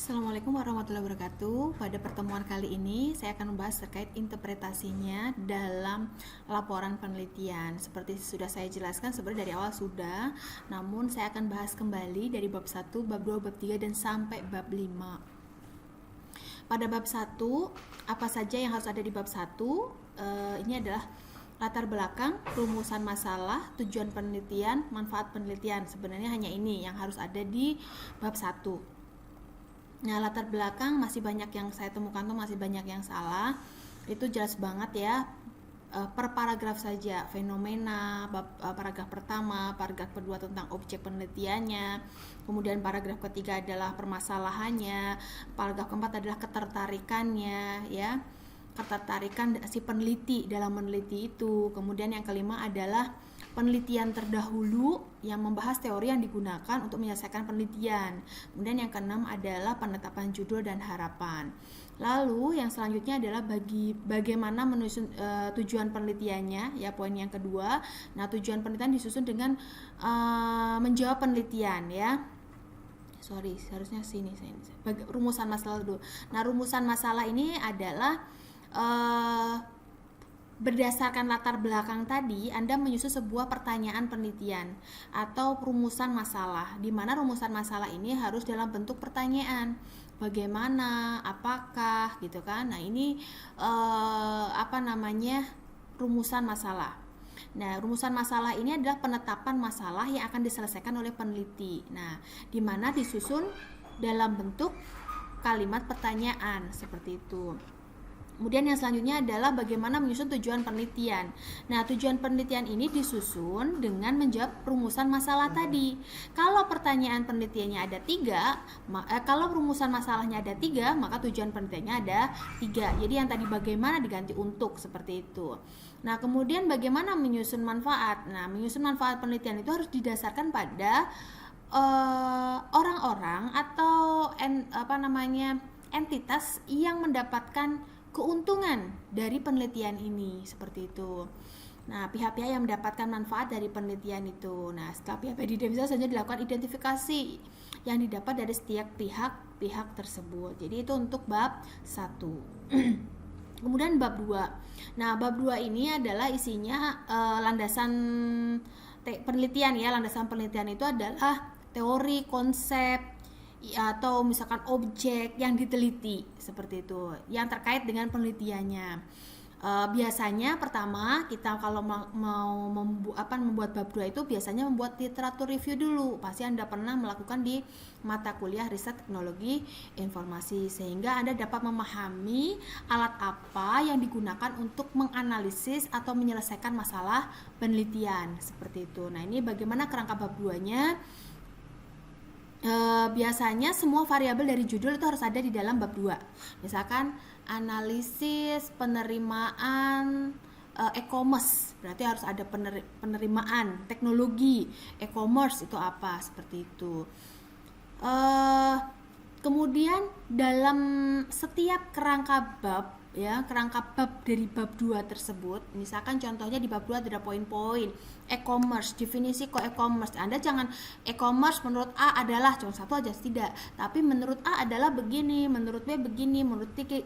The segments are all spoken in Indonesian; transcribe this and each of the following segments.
Assalamualaikum warahmatullahi wabarakatuh. Pada pertemuan kali ini saya akan membahas terkait interpretasinya dalam laporan penelitian. Seperti sudah saya jelaskan sebenarnya dari awal sudah, namun saya akan bahas kembali dari bab 1, bab 2, bab 3 dan sampai bab 5. Pada bab 1, apa saja yang harus ada di bab 1? Ini adalah latar belakang, rumusan masalah, tujuan penelitian, manfaat penelitian. Sebenarnya hanya ini yang harus ada di bab 1. Nah, latar belakang masih banyak yang saya temukan tuh masih banyak yang salah. Itu jelas banget ya. Per paragraf saja fenomena, paragraf pertama, paragraf kedua tentang objek penelitiannya, kemudian paragraf ketiga adalah permasalahannya, paragraf keempat adalah ketertarikannya ya. Ketertarikan si peneliti dalam meneliti itu. Kemudian yang kelima adalah penelitian terdahulu yang membahas teori yang digunakan untuk menyelesaikan penelitian. Kemudian yang keenam adalah penetapan judul dan harapan. Lalu yang selanjutnya adalah bagaimana menyusun tujuan penelitiannya, ya poin yang kedua. Nah, tujuan penelitian disusun dengan menjawab penelitian ya. Seharusnya sini. Rumusan masalah dulu. Nah, rumusan masalah ini adalah berdasarkan latar belakang tadi, Anda menyusun sebuah pertanyaan penelitian atau rumusan masalah, di mana rumusan masalah ini harus dalam bentuk pertanyaan. Bagaimana, apakah, gitu kan? Nah, ini rumusan masalah. Nah, rumusan masalah ini adalah penetapan masalah yang akan diselesaikan oleh peneliti. Nah, di mana disusun dalam bentuk kalimat pertanyaan seperti itu. Kemudian yang selanjutnya adalah bagaimana menyusun tujuan penelitian. Nah, tujuan penelitian ini disusun dengan menjawab rumusan masalah tadi. Kalau pertanyaan penelitiannya ada 3, kalau rumusan masalahnya ada 3, maka tujuan penelitiannya ada 3. Jadi yang tadi bagaimana diganti untuk, seperti itu. Nah, kemudian bagaimana menyusun manfaat. Nah, menyusun manfaat penelitian itu harus didasarkan pada orang-orang atau entitas yang mendapatkan keuntungan dari penelitian ini, seperti itu. Nah, pihak-pihak yang mendapatkan manfaat dari penelitian itu. Nah, setelah pihak-pihak bisa saja dilakukan identifikasi yang didapat dari setiap pihak tersebut. Jadi itu untuk bab 1. Kemudian bab 2. Nah, bab 2 ini adalah isinya landasan penelitian ya. Landasan penelitian itu adalah teori, konsep, atau misalkan objek yang diteliti, seperti itu, yang terkait dengan penelitiannya. Biasanya pertama kita kalau mau membuat bab 2 itu biasanya membuat literatur review dulu. Pasti Anda pernah melakukan di mata kuliah riset teknologi informasi, sehingga Anda dapat memahami alat apa yang digunakan untuk menganalisis atau menyelesaikan masalah penelitian, seperti itu. Nah, ini bagaimana kerangka bab 2-nya. Biasanya semua variabel dari judul itu harus ada di dalam bab 2. Misalkan analisis penerimaan e-commerce, berarti harus ada penerimaan teknologi e-commerce itu apa, seperti itu. Kemudian dalam setiap kerangka bab ya, kerangka bab dari bab 2 tersebut, misalkan contohnya di bab 2 ada poin-poin e-commerce, definisi kok e-commerce. Anda jangan e-commerce menurut A adalah cuma satu aja, tidak, tapi menurut A adalah begini, menurut B begini, menurut C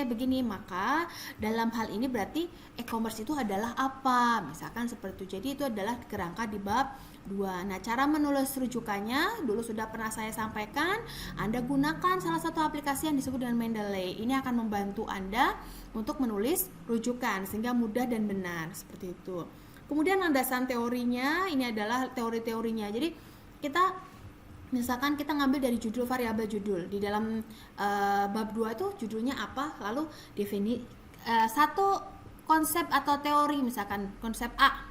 begini. Maka dalam hal ini berarti e-commerce itu adalah apa, misalkan seperti itu. Jadi itu adalah kerangka di bab 2. Nah, cara menulis rujukannya dulu sudah pernah saya sampaikan. Anda gunakan salah satu aplikasi yang disebut dengan Mendeley. Ini akan membantu Anda untuk menulis rujukan sehingga mudah dan benar, seperti itu. Kemudian landasan teorinya, ini adalah teori-teorinya. Jadi misalkan kita ngambil dari judul, variabel judul. Di dalam bab 2 itu judulnya apa, lalu satu konsep atau teori, misalkan konsep A.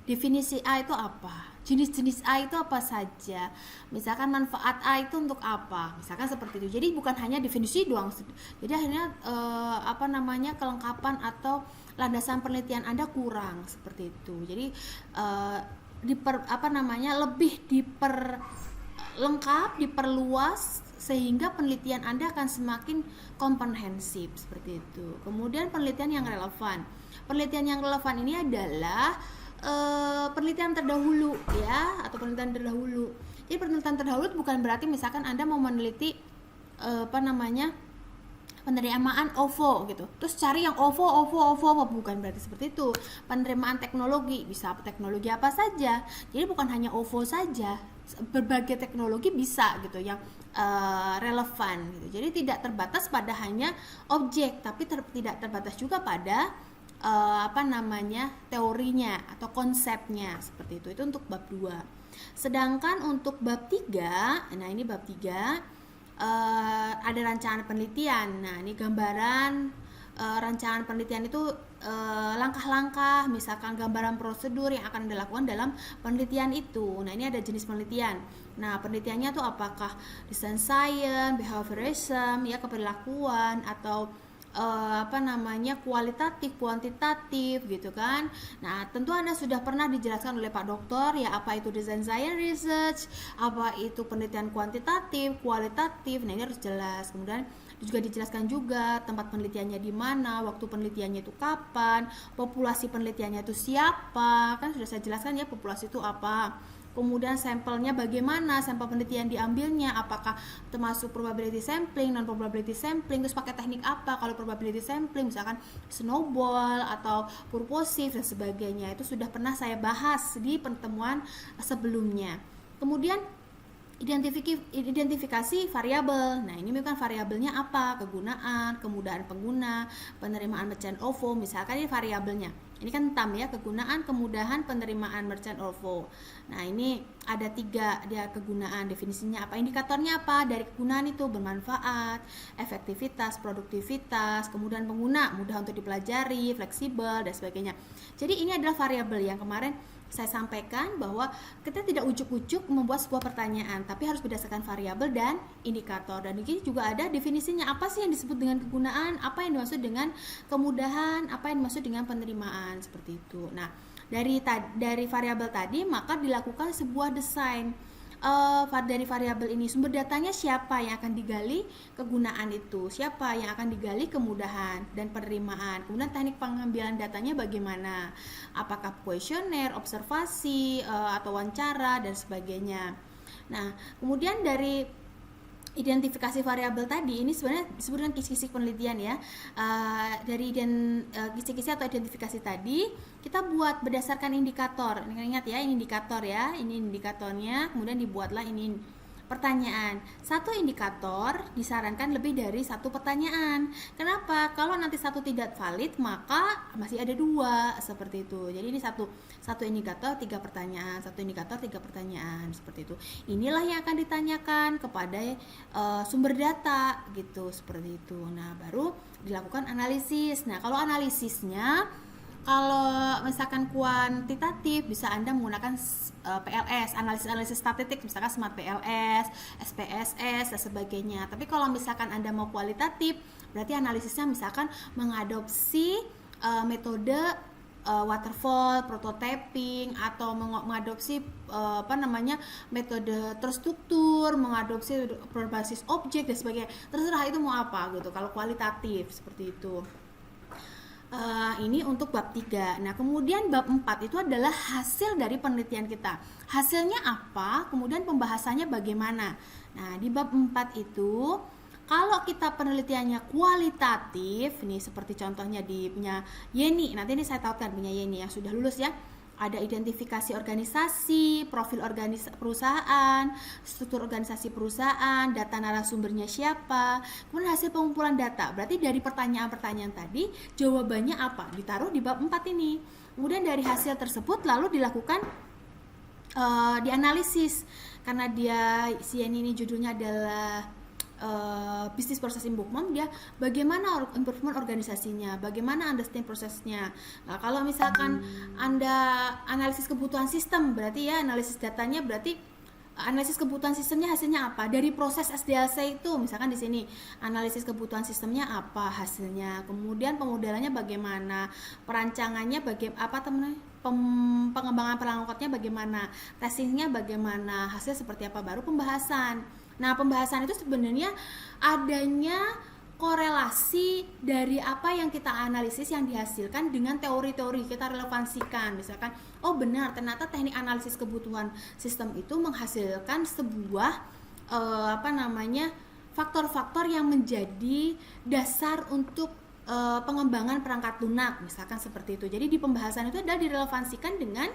Definisi A itu apa? Jenis-jenis A itu apa saja? Misalkan manfaat A itu untuk apa? Misalkan seperti itu. Jadi bukan hanya definisi doang. Jadi akhirnya kelengkapan atau landasan penelitian Anda kurang, seperti itu. Jadi lebih lengkap, diperluas, sehingga penelitian Anda akan semakin komprehensif, seperti itu. Kemudian penelitian yang relevan. Penelitian yang relevan ini adalah penelitian terdahulu ya, atau penelitian terdahulu. Jadi penelitian terdahulu bukan berarti misalkan Anda mau meneliti apa namanya, penerimaan OVO gitu. Terus cari yang OVO bukan berarti seperti itu. Penerimaan teknologi bisa teknologi apa saja. Jadi bukan hanya OVO saja, berbagai teknologi bisa gitu yang relevan gitu. Jadi tidak terbatas pada hanya objek, tapi tidak terbatas juga pada apa namanya, teorinya atau konsepnya seperti itu. Itu untuk bab 2. Sedangkan untuk bab 3, nah ini bab 3 ada rancangan penelitian. Nah, ini gambaran rancangan penelitian itu langkah-langkah, misalkan gambaran prosedur yang akan dilakukan dalam penelitian itu. Nah, ini ada jenis penelitian. Nah, penelitiannya tuh apakah design science, behaviorism, ya keperilakuan, atau apa namanya, kualitatif, kuantitatif gitu kan. Nah, tentu Anda sudah pernah dijelaskan oleh Pak Dokter ya apa itu design science research, apa itu penelitian kuantitatif, kualitatif. Nah, ini harus jelas. Kemudian juga dijelaskan juga tempat penelitiannya di mana, waktu penelitiannya itu kapan, populasi penelitiannya itu siapa. Kan sudah saya jelaskan ya populasi itu apa. Kemudian sampelnya bagaimana, sampel penelitian diambilnya, apakah termasuk probability sampling, non probability sampling, terus pakai teknik apa. Kalau probability sampling misalkan snowball atau purposive dan sebagainya, itu sudah pernah saya bahas di pertemuan sebelumnya. Kemudian identifikasi variabel. Nah, ini bukan variabelnya apa, kegunaan, kemudahan pengguna, penerimaan merchant OVO, misalkan ini variabelnya. Ini kan TAM ya, kegunaan, kemudahan, penerimaan merchant OVO. Nah, ini ada 3 dia kegunaan, definisinya apa, indikatornya apa. Dari kegunaan itu bermanfaat, efektivitas, produktivitas, kemudian pengguna, mudah untuk dipelajari, fleksibel dan sebagainya. Jadi ini adalah variabel yang kemarin saya sampaikan bahwa kita tidak ujuk-ujuk membuat sebuah pertanyaan, tapi harus berdasarkan variabel dan indikator. Dan ini juga ada definisinya, apa sih yang disebut dengan kegunaan, apa yang dimaksud dengan kemudahan, apa yang dimaksud dengan penerimaan, seperti itu. Nah, dari variabel tadi maka dilakukan sebuah desain. Dari variabel ini sumber datanya siapa yang akan digali, kegunaan itu siapa yang akan digali, kemudahan dan penerimaan. Kemudian teknik pengambilan datanya bagaimana, apakah kuesioner, observasi atau wawancara dan sebagainya. Nah, kemudian dari identifikasi variabel tadi ini sebenarnya disebut dengan kisi-kisi penelitian ya. Dari kisi-kisi atau identifikasi tadi kita buat berdasarkan indikator. Ingat ya, ini indikator ya, ini indikatornya. Kemudian dibuatlah ini pertanyaan. Satu indikator disarankan lebih dari satu pertanyaan. Kenapa? Kalau nanti satu tidak valid maka masih ada 2 seperti itu. Jadi ini satu indikator 3 pertanyaan, satu indikator 3 pertanyaan seperti itu. Inilah yang akan ditanyakan kepada sumber data gitu, seperti itu. Nah, baru dilakukan analisis. Nah, kalau analisisnya, kalau misalkan kuantitatif bisa Anda menggunakan PLS, analisis statistik, misalkan Smart PLS, SPSS dan sebagainya. Tapi kalau misalkan Anda mau kualitatif, berarti analisisnya misalkan mengadopsi metode waterfall, prototyping, atau mengadopsi metode terstruktur, mengadopsi berbasis objek dan sebagainya. Terserah itu mau apa gitu. Kalau kualitatif seperti itu. Ini untuk bab 3. Nah, kemudian bab 4 itu adalah hasil dari penelitian kita. Hasilnya apa? Kemudian pembahasannya bagaimana? Nah, di bab 4 itu kalau kita penelitiannya kualitatif, nih seperti contohnya di punya Yeni. Nanti ini saya tautkan punya Yeni yang sudah lulus ya. Ada identifikasi organisasi, profil perusahaan, struktur organisasi perusahaan, data narasumbernya siapa, kemudian hasil pengumpulan data. Berarti dari pertanyaan-pertanyaan tadi, jawabannya apa? Ditaruh di bab 4 ini. Kemudian dari hasil tersebut lalu dilakukan dianalisis. Karena si ini judulnya adalah Business Process Improvement, dia bagaimana improvement organisasinya, bagaimana understand prosesnya. Nah, kalau misalkan Anda analisis kebutuhan sistem, berarti ya analisis datanya, berarti analisis kebutuhan sistemnya hasilnya apa? Dari proses SDLC itu, misalkan di sini analisis kebutuhan sistemnya apa hasilnya, kemudian pemodelannya bagaimana, perancangannya pengembangan perangkatnya bagaimana, testingnya bagaimana, hasil seperti apa, baru pembahasan. Nah, pembahasan itu sebenarnya adanya korelasi dari apa yang kita analisis yang dihasilkan dengan teori-teori, kita relevansikan. Misalkan, oh benar, ternyata teknik analisis kebutuhan sistem itu menghasilkan sebuah faktor-faktor yang menjadi dasar untuk pengembangan perangkat lunak, misalkan seperti itu. Jadi di pembahasan itu adalah direlevansikan dengan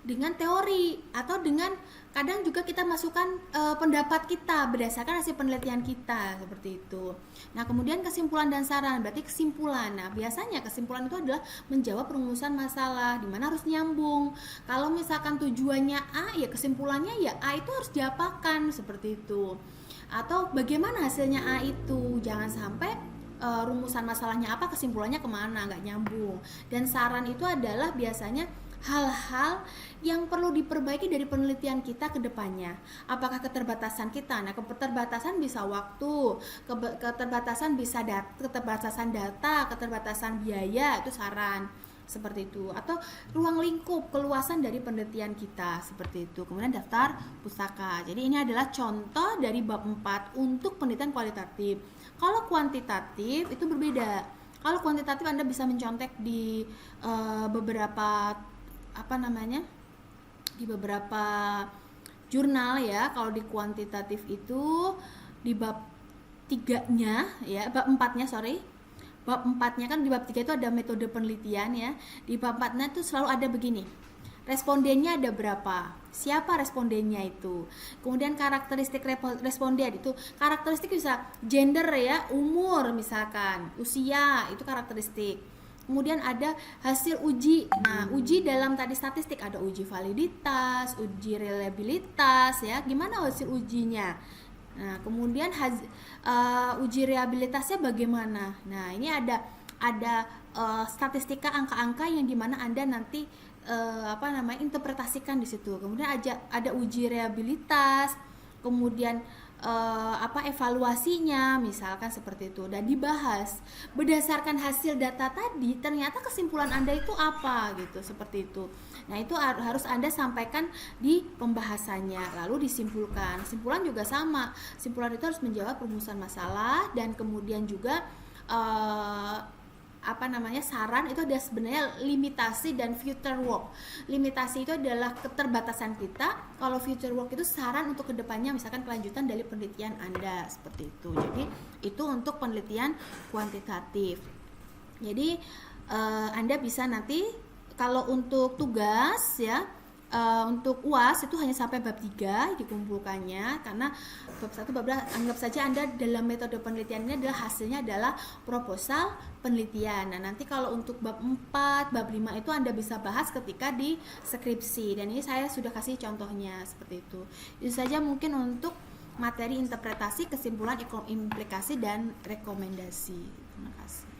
dengan teori, atau dengan kadang juga kita masukkan pendapat kita berdasarkan hasil penelitian kita, seperti itu. Nah, kemudian kesimpulan dan saran, berarti kesimpulan. Nah, biasanya kesimpulan itu adalah menjawab perumusan masalah, di mana harus nyambung. Kalau misalkan tujuannya A, ya kesimpulannya ya A itu harus diapakan, seperti itu. Atau bagaimana hasilnya A itu, jangan sampai rumusan masalahnya apa, kesimpulannya kemana, nggak nyambung. Dan saran itu adalah biasanya hal-hal yang perlu diperbaiki dari penelitian kita ke depannya. Apakah keterbatasan kita? Nah, keterbatasan bisa waktu, keterbatasan bisa keterbatasan data, keterbatasan biaya, itu saran seperti itu. Atau ruang lingkup, keluasan dari penelitian kita, seperti itu. Kemudian daftar pustaka. Jadi ini adalah contoh dari bab 4 untuk penelitian kualitatif. Kalau kuantitatif itu berbeda. Kalau kuantitatif Anda bisa mencontek di beberapa di beberapa jurnal ya. Kalau di kuantitatif itu di bab 3-nya ya, bab 4-nya bab 4-nya kan, di bab 3 itu ada metode penelitian ya. Di bab 4-nya itu selalu ada begini, respondennya ada berapa, siapa respondennya itu, kemudian karakteristik responden itu, karakteristik bisa gender ya, umur misalkan, usia, itu karakteristik. Kemudian ada hasil uji. Nah, uji dalam tadi statistik ada uji validitas, uji reliabilitas ya. Gimana hasil ujinya? Nah, kemudian uji reliabilitasnya bagaimana? Nah, ini ada statistika, angka-angka yang dimana Anda nanti interpretasikan di situ. Kemudian ada uji reliabilitas, kemudian evaluasinya misalkan seperti itu, dan dibahas berdasarkan hasil data tadi ternyata kesimpulan Anda itu apa gitu, seperti itu. Nah, itu harus Anda sampaikan di pembahasannya, lalu disimpulkan. Simpulan juga sama, simpulan itu harus menjawab perumusan masalah, dan kemudian juga saran itu ada sebenarnya limitasi dan future work. Limitasi itu adalah keterbatasan kita, kalau future work itu saran untuk kedepannya, misalkan kelanjutan dari penelitian Anda, seperti itu. Jadi itu untuk penelitian kuantitatif. Jadi Anda bisa nanti kalau untuk tugas ya, untuk UAS itu hanya sampai bab 3 dikumpulkannya, karena bab 1, bab 2 anggap saja Anda dalam metode penelitiannya adalah hasilnya adalah proposal penelitian. Nah, nanti kalau untuk bab 4, bab 5 itu Anda bisa bahas ketika di skripsi, dan ini saya sudah kasih contohnya seperti itu. Itu saja mungkin untuk materi interpretasi, kesimpulan, implikasi, dan rekomendasi. Terima kasih.